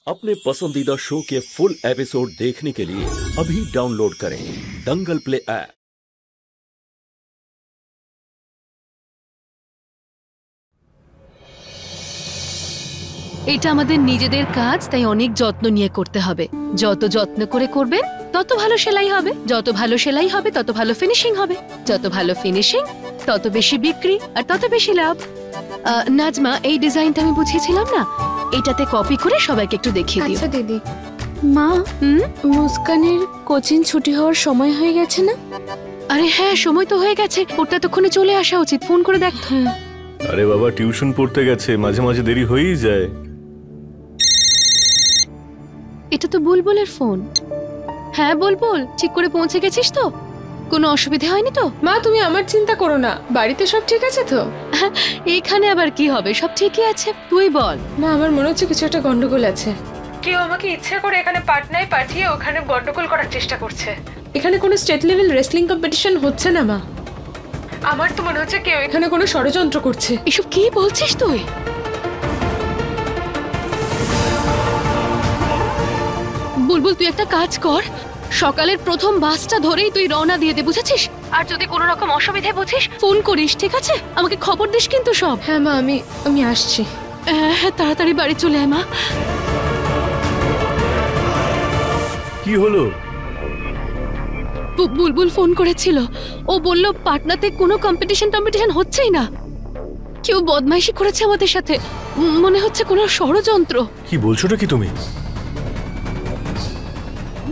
अपने पसंदीदा शो के फुल एपिसोड देखने के लिए अभी डाउनलोड करें दंगल प्ले ऐप। এটা আমাদের নিজেদের কাজ, তাই অনেক যত্ন নিয়ে করতে হবে। যত যত্ন করে করবেন তত ভালো সেলাই হবে, যত ভালো সেলাই হবে তত ভালো ফিনিশিং হবে, যত ভালো ফিনিশিং তত বেশি বিক্রি আর তত বেশি লাভ। নাজমা, এই ডিজাইনটা আমি বুঝিয়েছিলাম না, এটাতে কপি করে সবাইকে একটু দেখিয়ে দিও। আচ্ছা দিদি। মা, মুস্কানের কোচিং ছুটি হওয়ার সময় হয়ে গেছে না? আরে হ্যাঁ, সময় তো হয়ে গেছে, ওর তো এতক্ষণে চলে আসা উচিত। ফোন করে দেখ। হ্যাঁ। আরে বাবা, টিউশন পড়তে গেছে, মাঝে মাঝে দেরি হয়েই যায়। এটা তো বুলবুলের ফোন। হ্যাঁ বুলবুল, ঠিক করে পৌঁছে গেছিস তো? কোনো অসুবিধা হয়নি তো? মা, তুমি আমার চিন্তা করো না, বাড়িতে সব ঠিক আছে তো? এখানে আবার কি হবে, সব ঠিকই আছে। তুই বল। মা, আমার মনে হচ্ছে কিছু একটা গন্ডগোল আছে। কেউ আমাকে ইচ্ছে করে এখানে পাটনায় পাঠিয়ে ওখানে গন্ডগোল করার চেষ্টা করছে। এখানে কোনো স্টেট লেভেল রেসলিং কম্পিটিশন হচ্ছে না মা। আমার তো মনে হচ্ছে কেউ এখানে কোনো ষড়যন্ত্র করছে। এসব কি বলছিস তুই? বুলবুল, তুই একটা কাজ কর, সকালের প্রথম বাসটা ধরেই তুই রওনা দিয়ে দে, বুঝেছিস? আর যদি কোনো রকম অসুবিধা বুঝিস ফোন করিস, ঠিক আছে? আমাকে খবর দিস কিন্তু সব। হ্যাঁ মা, আমি আসছি। হ্যাঁ, তাড়াতাড়ি বাড়ি চলে আয় মা। কি হলো? বুলবুল ফোন করেছিল, ও বলল পাটনাতে কোনো কম্পিটিশন হচ্ছেই না, কেউ বদমাইশি করেছে আমাদের সাথে, মনে হচ্ছে কোনো ষড়যন্ত্র। কি বলছোটা কি তুমি?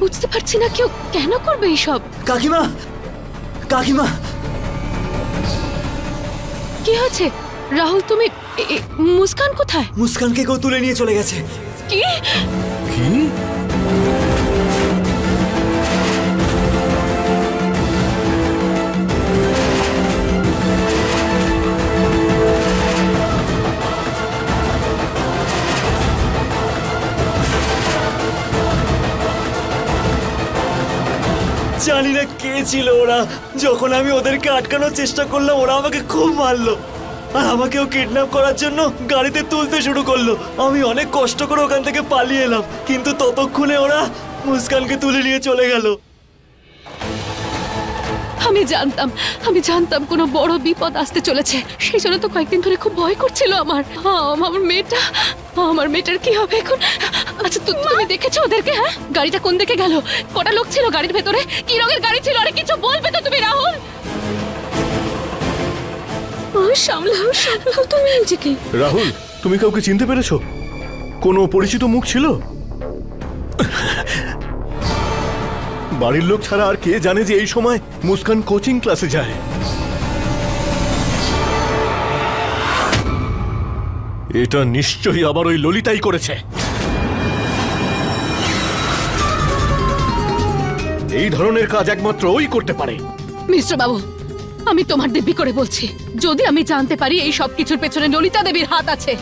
বুঝতে পারছি না কেউ কেন করবে এইসব। কাকিমা, কাকিমা, কি হয়েছে? রাহুল, তুমি মুস্কান কোথায়? মুস্কানকে কেউ তুলে নিয়ে চলে গেছে। কি কি? জানি না কে ছিল ওরা। যখন আমি ওদেরকে আটকানোর চেষ্টা করলাম ওরা আমাকে খুব মারলো আর আমাকেও কিডন্যাপ করার জন্য গাড়িতে তুলতে শুরু করলো। আমি অনেক কষ্ট করে ওখান থেকে পালিয়ে এলাম, কিন্তু ততক্ষণে ওরা মুস্কানকে তুলে নিয়ে চলে গেল। আমি জানতাম কোনো বড় বিপদ আসতে চলেছে, সেই জন্য তো কয়েকদিন ধরে খুব ভয় করছিল আমার। আমার মেয়েটার কি হবে এখন? আচ্ছা, তুমি দেখেছো ওদেরকে? হ্যাঁ, গাড়িটা কোন দিকে গেল? কটা লোক ছিল গাড়ির ভেতরে? কি রঙের গাড়ি ছিল? আরে কিছু বলবে তো তুমি, রাহুল? সামলাও তুমি নিজেকে। রাহুল, তুমি কাউকে চিনতে পেরেছো? কোনো পরিচিত মুখ ছিল? বাড়ির লোক ছাড়া আর কে জানে যে এই সময় মুস্কান কোচিং ক্লাসে যায়? এটা নিশ্চয়ই আবার ওই ললিতাই করেছে। এই ধরনের কাজ একমাত্র ওই করতে পারে। মিস্টার বাবু, আমি তোমার দিব্যি করে বলছি, যদি আমি জানতে পারি এই সব কিছুর পেছনে ললিতা দেবীর হাত আছে,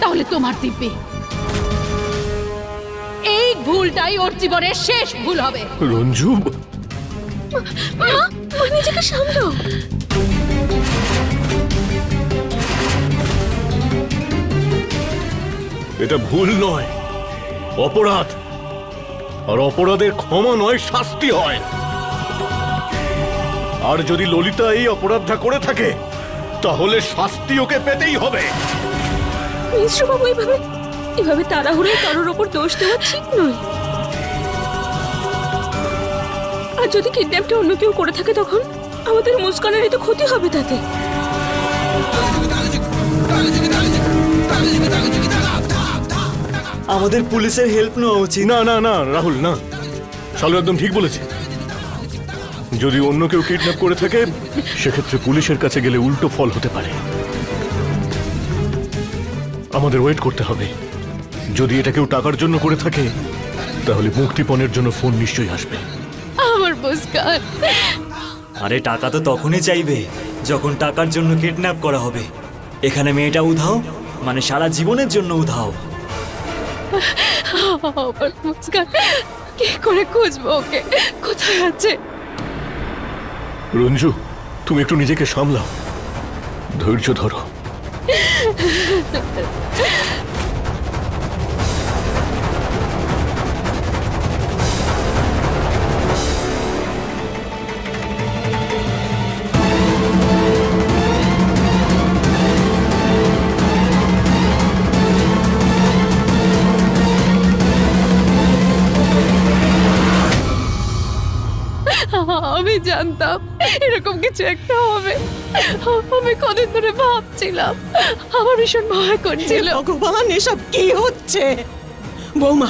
তাহলে তোমার দিব্যি এই ভুলটাই ওর জীবনের শেষ ভুল হবে। রঞ্জু, নিজেকে সামলাও। এটা ভুল নয়, অপরাধ। আর অপরাধের ক্ষমা নয়, শাস্তি হয়। আর যদি ললিতা এই অপরাধটা করে থাকে তাহলে শাস্তি ওকে পেতেই হবে। মিশ্রবাবু, এভাবে তাড়াহুড়োয় কারোর ওপর দোষ দেওয়া ঠিক নয়। আর যদি কিডন্যাপটা অন্য কেউ করে থাকে তখন আমাদের মুস্কানেরই তো ক্ষতি হবে তাতে। আমাদের পুলিশের হেল্প নেওয়া উচিত। না না না রাহুল, না, শালু একদম ঠিক বলেছে। যদি অন্য কেউ কিডন্যাপ করে থাকে সেক্ষেত্রে পুলিশের কাছে গেলে উল্টো ফল হতে পারে। আমাদের ওয়েট করতে হবে। যদি এটা কেউ টাকার জন্য করে থাকে তাহলে মুক্তিপণের জন্য ফোন নিশ্চয়ই আসবে। আমার মুস্কান। আরে টাকা তো তখনই চাইবে যখন টাকার জন্য কিডন্যাপ করা হবে। এখানে মেয়েটা উধাও মানে সারা জীবনের জন্য উধাও। আমার মুস্কান, কি করে খুঁজবো ওকে? কোথায় আছে? রঞ্জু, তুমি একটু নিজেকে সামলাও, ধৈর্য ধরো। আমি জানতাম এরকম কিছু একটা হবে। আমি কদিন ধরে ভাবছিলাম, আমার ভীষণ ভয় করছিল। ভগবান, এসব কি হচ্ছে? বৌমা,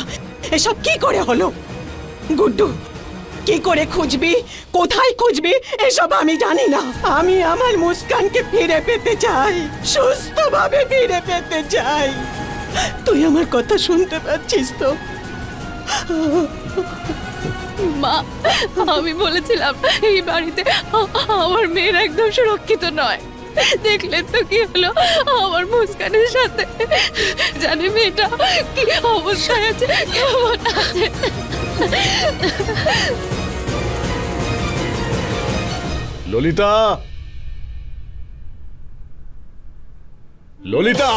এসব কি করে হলো? গুড্ডু, কি করে খুঁজবি, কোথায় খুঁজবি এসব আমি জানি না। আমি আমার মুস্কানকে ফিরে পেতে চাই, সুস্থভাবে ফিরে পেতে চাই। তুই আমার কথা শুনতে পাচ্ছিস তো? মা, আমি বলেছিলাম এই বাড়িতে আমার মেয়ের একদম সুরক্ষিত নয়। দেখলেন তো কি হলো আমার মুস্কানের সাথে। জানি মেয়েটা কি অবস্থায় আছে, কেমন আছে। ললিতা, ললিতা,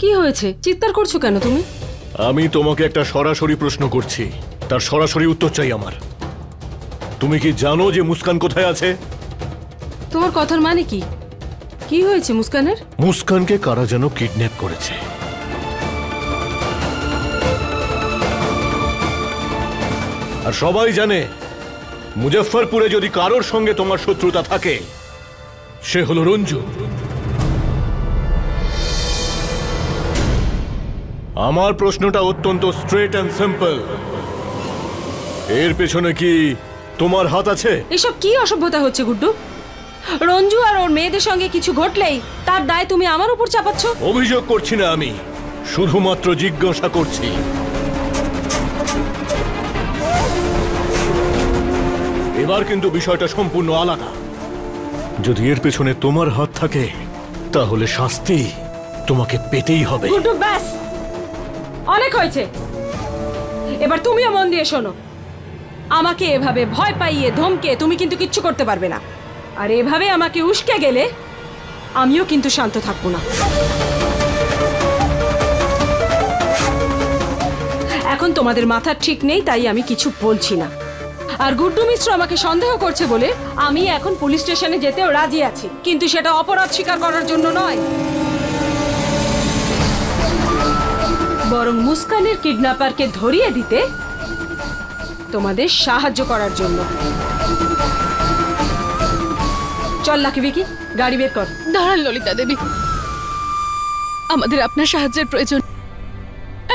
কি হয়েছে? চিৎকার করছো কেন তুমি? আমি তোমাকে একটা সরাসরি প্রশ্ন করছি, তার সরাসরি উত্তর চাই আমার। তুমি কি জানো যে মুস্কান কোথায় আছে? তোমার কথার মানে কি? কি হয়েছে মুস্কানের? মুস্কানকে কারা যেন কিডন্যাপ করেছে। আর সবাই জানে মুজফ্ফরপুরে যদি কারোর সঙ্গে তোমার শত্রুতা থাকে সে হলো রঞ্জু। আমার প্রশ্নটা অত্যন্ত স্ট্রেট অ্যান্ড সিম্পল। এর পেছনে কি তোমার হাত আছে? এসব কি অসভ্যতা হচ্ছে গুড্ডু? রঞ্জু আর ওর মেয়েদের সঙ্গে কিছু ঘটলেই তার দায় তুমি আমার উপর চাপাচ্ছ। অভিযোগ করছি না, আমি শুধুমাত্র জিজ্ঞাসা করছি। এবার কিন্তু বিষয়টা সম্পূর্ণ আলাদা। যদি এর পেছনে তোমার হাত থাকে তাহলে শাস্তি তোমাকে পেতেই হবে। গুড্ডু, ব্যাস, অনেক হয়েছে। এবার তুমিও মন দিয়ে শোনো। আমাকে এভাবে ভয় পাইয়ে ধমকে তুমি কিন্তু কিচ্ছু করতে পারবে না। আর এভাবে আমাকে উস্কে গেলে আমিও কিন্তু শান্ত থাকবো না। এখন তোমাদের মাথা ঠিক নেই, তাই আমি কিছু বলছি না। আর গুড্ডু মিশ্র আমাকে সন্দেহ করছে বলে আমি এখন পুলিশ স্টেশনে যেতেও রাজি আছি, কিন্তু সেটা অপরাধ স্বীকার করার জন্য নয়, বরং মুস্কানের কিডন্যাপারকে ধরিয়ে দিতে তোমাদের সাহায্য করার জন্য। চল লাকি ভিকি, গাড়ি বের কর। দাঁড়ান ললিতা দেবী, আমাদের আপনার সাহায্যের প্রয়োজন।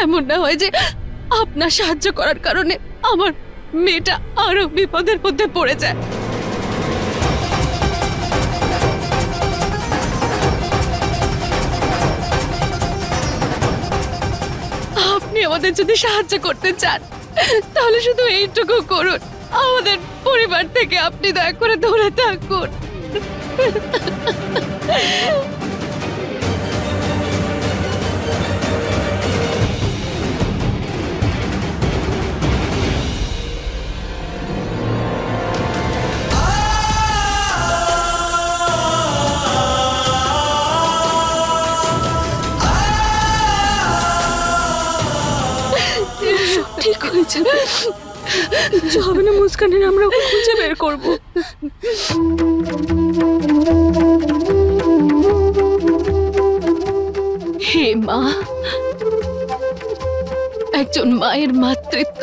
এমন না হয় যে আপনার সাহায্য করার কারণে আমার মেয়েটা আরো বিপদের মধ্যে পড়ে যায়। আপনি আমাদের যদি সাহায্য করতে চান তাহলে শুধু এইটুকু করুন, আমাদের পরিবার থেকে আপনি দয়া করে দূরে থাকুন। ঠিক হয়েছে, কিচ্ছু হবে না মুস্কানের, আমরা ওকে খুঁজে বের করব। হে মা, একজন মায়ের মাতৃত্ব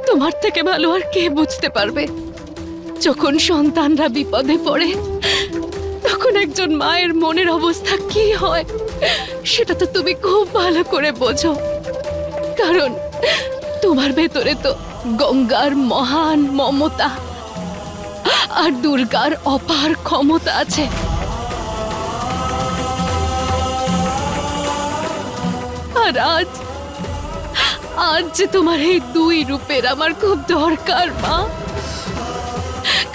তোমার থেকে ভালো আর কে বুঝতে পারবে। যখন সন্তানরা বিপদে পড়ে তখন একজন মায়ের মনের অবস্থা কি হয় সেটা তো তুমি খুব ভালো করে বোঝো, কারণ তোমার ভেতরে তো গঙ্গার মহান মমতা আর দুর্গার অপার ক্ষমতা আছে। আর আজ যে তোমার এই দুই রূপের আমার খুব দরকার মা,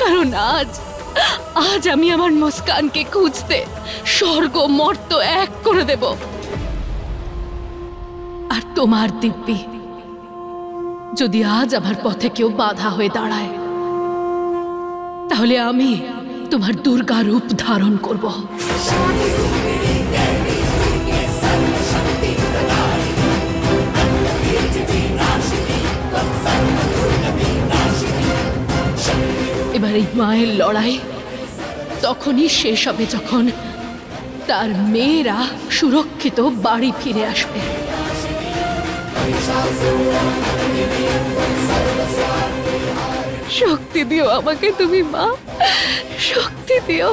কারণ আজ আমি আমার মুস্কানকে খুঁজতে স্বর্গ মর্ত এক করে দেব। আর তোমার দিব্যি, যদি আজ আমার পথে কেউ বাধা হয়ে দাঁড়ায় তাহলে আমি তোমার দুর্গা রূপ ধারণ করব। এবার এই মায়ের লড়াই তখনই শেষ হবে যখন তার মেয়েরা সুরক্ষিত বাড়ি ফিরে আসবে। শক্তি দিও আমাকে তুমি মা, শক্তি দিও।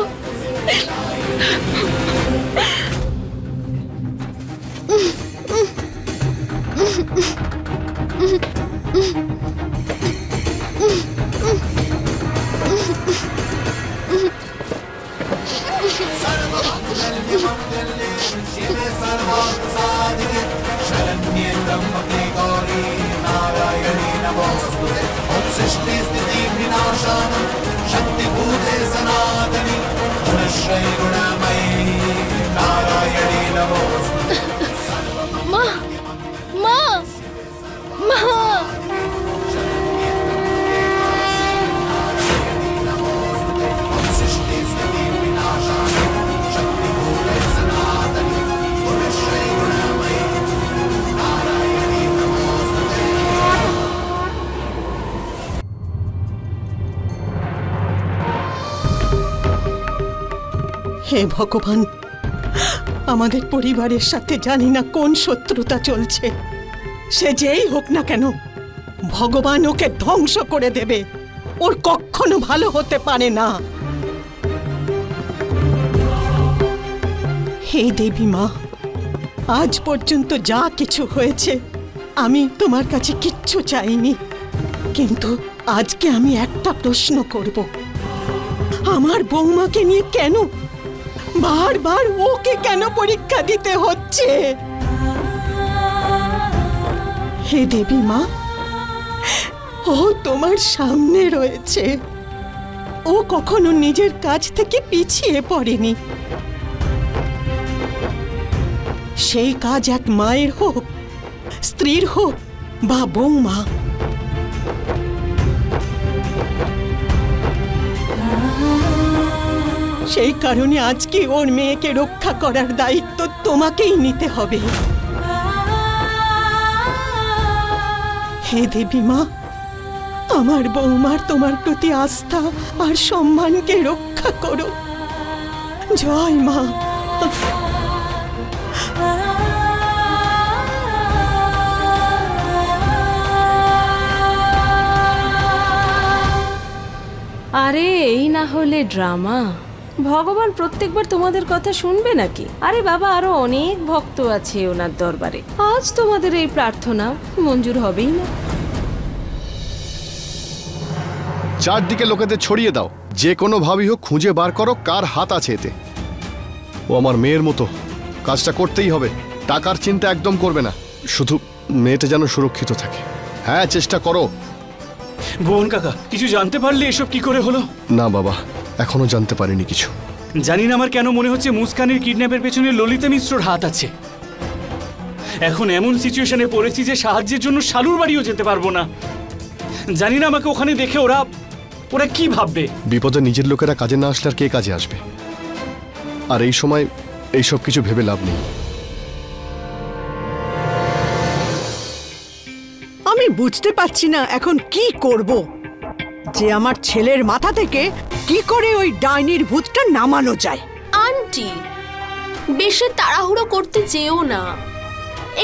মা মা মা, হে ভগবান, আমাদের পরিবারের সাথে জানি না কোন শত্রুতা চলছে। সে যেই হোক না কেন, ভগবান ওকে ধ্বংস করে দেবে। ওর কখনো ভালো হতে পারে না। হে দেবী মা, আজ পর্যন্ত যা কিছু হয়েছে আমি তোমার কাছে কিচ্ছু চাইনি, কিন্তু আজকে আমি একটা প্রশ্ন করব। আমার বৌমাকে নিয়ে কেন বারবার ওকে কেন পরীক্ষা দিতে হচ্ছে? হে দেবী মা, ও তোমার সামনে রয়েছে। ও কখনো নিজের কাজ থেকে পিছিয়ে পড়েনি। সেই কাজ এক মায়ের হোক, স্ত্রীর হোক বা বৌমা। সেই কারণে আজকে ওর মেয়েকে রক্ষা করার দায়িত্ব তোমাকেই নিতে হবে। হে দেবী মা, আমার বৌমার তোমার প্রতি আস্থা আর সম্মানকে রক্ষা করো। জয় মা। আরে এই না হলে ড্রামা। ভগবান প্রত্যেকবার তোমাদের কথা শুনবে নাকি? আরে বাবা, আরো অনেক ভক্ত আছে ওনার দরবারে। আজ তোমাদের এই প্রার্থনা মঞ্জুর হবেই না। চারদিকে লোকেদের ছড়িয়ে দাও, যে কোনো ভাবেই হোক খুঁজে বার করো কার হাত আছে এতে। ও আমার মেয়ের মতো, কাজটা করতেই হবে। টাকার চিন্তা একদম করবে না, শুধু মেয়েটা যেন সুরক্ষিত থাকে। হ্যাঁ, চেষ্টা করো। ভুবন কাকা, কিছু জানতে পারলে এসব কি করে হলো? না বাবা, এখনো জানতে পারিনি কিছু। জানি না, আমার কেন মনে হচ্ছে মুস্কানের কিডন্যাপের পেছনে ললিতা মিশ্রর হাত আছে। এখন এমন সিচুয়েশনে পড়েছি যে সাহায্যের জন্য শালুর বাড়িও যেতে পারবো না। জানি না আমাকে ওখানে দেখে ওরা কি ভাববে। বিপদে নিজের লোকেরা কাজে না আসলে আর কে কাজে আসবে? আর এই সময় এইসব কিছু ভেবে লাভ নেই। আমি বুঝতে পারছি না এখন কি করব, যে আমার ছেলের মাথা থেকে কি করে ওই ডাইনির ভূতটা নামানো যায়। আন্টি, বেশি তাড়াহুড়ো করতে যেও না,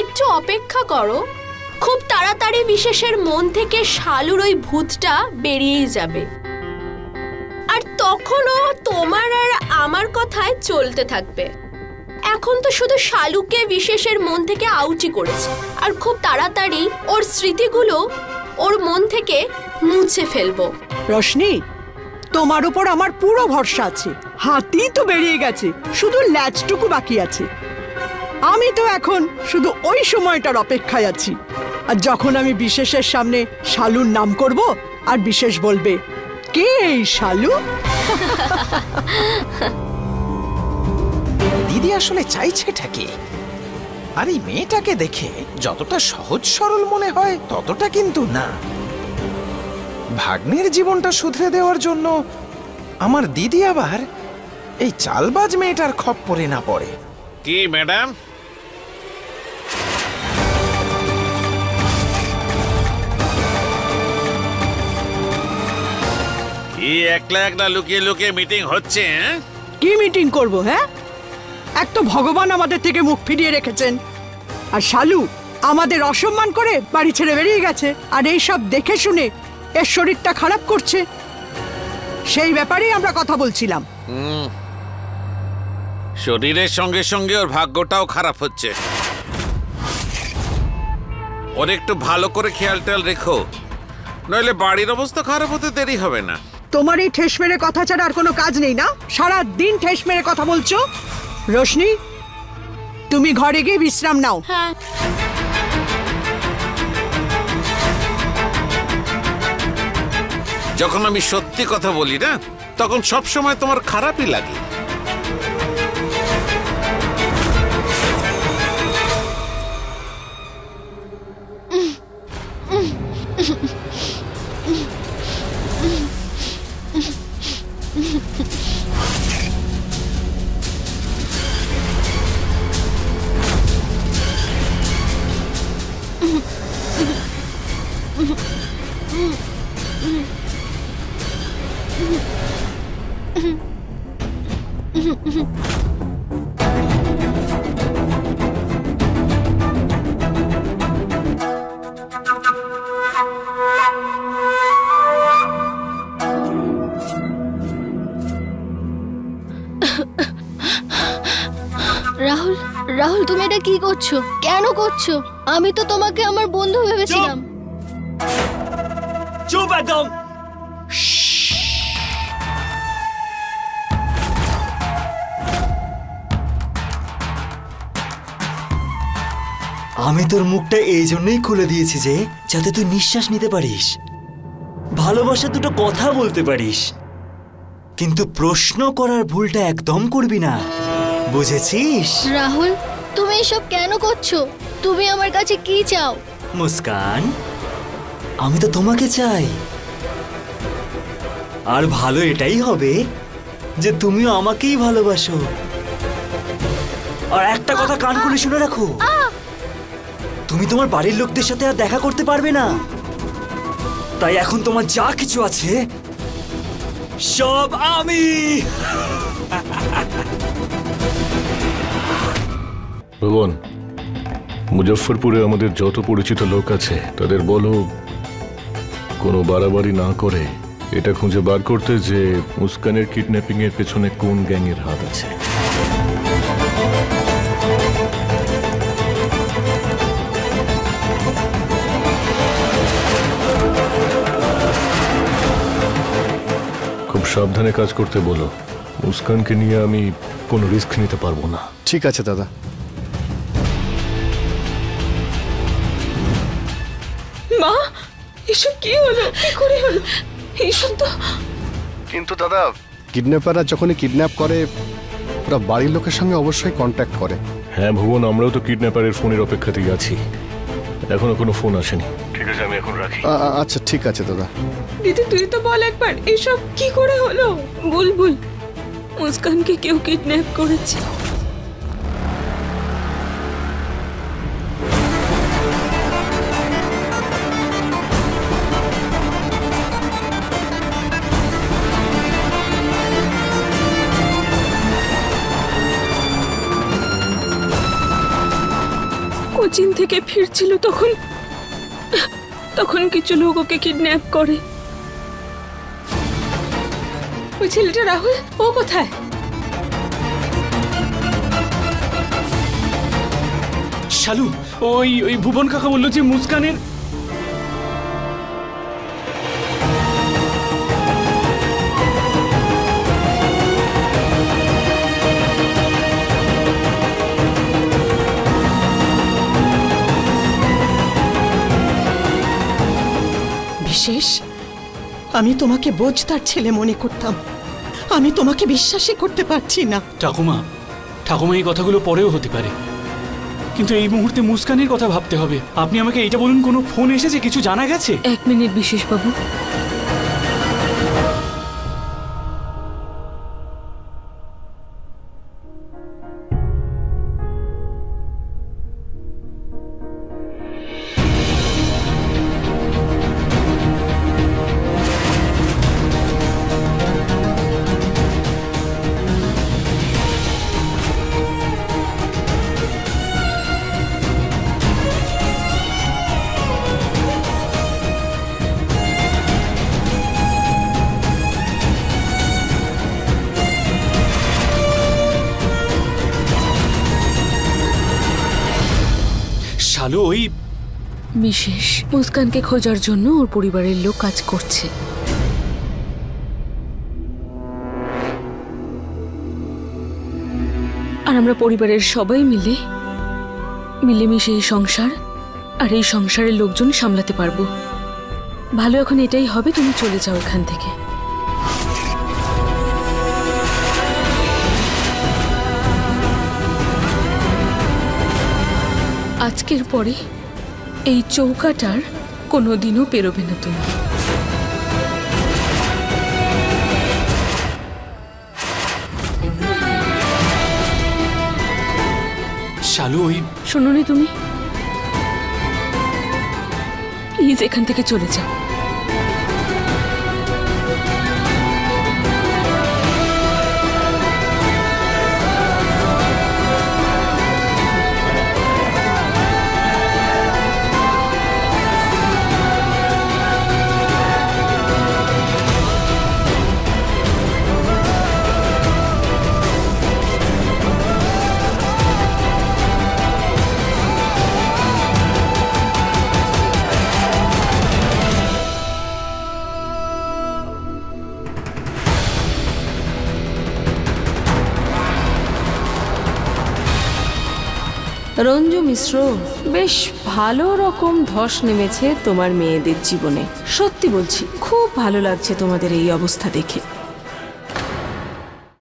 একটু অপেক্ষা করো। খুব তাড়াতাড়ি বিশেষের মন থেকে শালুর ওই ভূতটা বেরিয়েই যাবে, আর তখনও তোমার আর আমার কথায় চলতে থাকবে। এখন তো শুধু শালুকে বিশেষের মন থেকে আউচি করেছে, আর খুব তাড়াতাড়ি ওর স্মৃতিগুলো ওর মন থেকে মুছে ফেলবো। রোশনি, তোমার উপর আমার পুরো ভরসা আছে। হাতি তো বেরিয়ে গেছে, শুধু ল্যাচটুকু বাকি আছে। আমি তো এখন শুধু ওই সময়টার অপেক্ষায় আছি। আর যখন আমি বিশেষের সামনে শালুর নাম করব, আর বিশেষ বলবে, কে এই শালু? দিদি আসলে চাইছেটা কি? আর এই মেয়েটাকে দেখে যতটা সহজ সরল মনে হয় ততটা কিন্তু না। ভাগ্নের জীবনটা শুধরে দেওয়ার জন্য আমার দিদি আবার এই চালবাজ মেয়েটার খপ্পরে না পড়ে। কি ম্যাডাম? কি একলা একলা লুকিয়ে লুকিয়ে মিটিং হচ্ছে? কি মিটিং করব? হ্যাঁ, এক তো ভগবান আমাদের থেকে মুখ ফিরিয়ে রেখেছেন, আর শালু আমাদের অসম্মান করে বাড়ি ছেড়ে বেরিয়ে গেছে, আর এই সব দেখে শুনে এর শরীরটা খারাপ করছে, সেই ব্যাপারেই আমরা কথা বলছিলাম। শরীরের সঙ্গে সঙ্গে ওর ভাগ্যটাও খারাপ হচ্ছে। ওর একটু ভালো করে খেয়াল টেয়াল রেখো, নইলে বাড়ির অবস্থা খারাপ হতে দেরি হবে না। তোমার এই ঠেস মেরে কথা ছাড়া আর কোনো কাজ নেই না? সারা দিন ঠেস মেরে কথা বলছো। রোশনি, তুমি ঘরে গিয়ে বিশ্রাম নাও। হ্যাঁ। যখন আমি সত্যি কথা বলি না, তখন সব সময় তোমার খারাপই লাগে। রাহুল, রাহুল তুমি এটা কি করছো? কেন করছো? আমি তো তোমাকে আমার বন্ধু ভেবেছিলাম। চুপ একদম। আমি তোর মুখটা এই জন্যই খুলে দিয়েছি যে যাতে তুই নিঃশ্বাস নিতে পারিস, ভালোবাসা দুটো কথা বলতে পারিস, কিন্তু প্রশ্ন করার ভুলটা একদম করবি না, বুঝেছিস? রাহুল, তুমি এসব কেন করছো? তুমি আমার কাছে কি চাও? মুস্কান, আমি তো তোমাকে চাই, আর ভালো এটাই হবে যে তুমিও আমাকেই ভালোবাসো। আর একটা কথা কান খুলে শুনে রাখো, তুমি তোমার বাড়ির লোকদের সাথে আর দেখা করতে পারবে না, তাই এখন তোমার যা কিছু আছে সব আমি। ভুবন, মুজফ্ফরপুরে আমাদের যত পরিচিত লোক আছে তাদের বলো কোনো বাড়াবাড়ি না করে এটা খুঁজে বার করতে যে মুস্কানের কিডন্যাপিং এর পেছনে কোন গ্যাংয়ের হাত আছে। খুব সাবধানে কাজ করতে বলো, মুস্কানকে নিয়ে আমি কোনো রিস্ক নিতে পারবো না। ঠিক আছে দাদা। মা, এসব কি হলো? কি করে হলো এইসব? তো কিন্তু দাদা, কিডন্যাপাররা যখনই কিডন্যাপ করে ওরা বাড়ির লোকের সঙ্গে অবশ্যই কন্ট্যাক্ট করে। হ্যাঁ ভুবন, আমরাও তো কিডন্যাপারের ফোনের অপেক্ষাতেই আছি, এখনো কোনো ফোন আসেনি। ঠিক আছে, আমি এখন রাখি। আচ্ছা ঠিক আছে দাদা। দিদি, তুই তো বল একবার, এসব কি করে হলো? বুলবুল, মুস্কানকে কেউ কিডন্যাপ করেছে। কোচিন থেকে ফিরছিল তখন কিছু লোক ওকে কিডন্যাপ করে। ওই ছেলেটা রাহুল, ও কোথায়? শালু, ওই ভুবন কাকা বললো যে মুস্কানের বিশেষ, আমি তোমাকে বোঝদার ছেলে মনে করতাম, আমি তোমাকে বিশ্বাসই করতে পারছি না। ঠাকুমা এই কথাগুলো পরেও হতে পারে, কিন্তু এই মুহূর্তে মুস্কানের কথা ভাবতে হবে। আপনি আমাকে এইটা বলুন, কোনো ফোন এসেছে? কিছু জানা গেছে? 1 মিনিট বিশেষ বাবু। শালু ওই বিশেষ মুস্কানকে খোঁজার জন্য ওর পরিবারের লোক কাজ করছে। আর আমরা পরিবারের সবাই মিলেমিশে এই সংসার আর এই সংসারের লোকজন সামলাতে পারবো। ভালো এখন এটাই হবে, তুমি চলে যাও এখান থেকে। আজকের পরে এই চৌকাটার কোনোদিনও পেরোবে না তুমি। শালু ওই শোনোনি তুমি, প্লিজ এখান থেকে চলে যাও। রঞ্জু মিশ্র, বেশ ভালো রকম ধস নেমেছে তোমার মেয়েদের জীবনে। সত্যি বলছি, খুব ভালো লাগছে তোমাদের এই অবস্থা দেখে।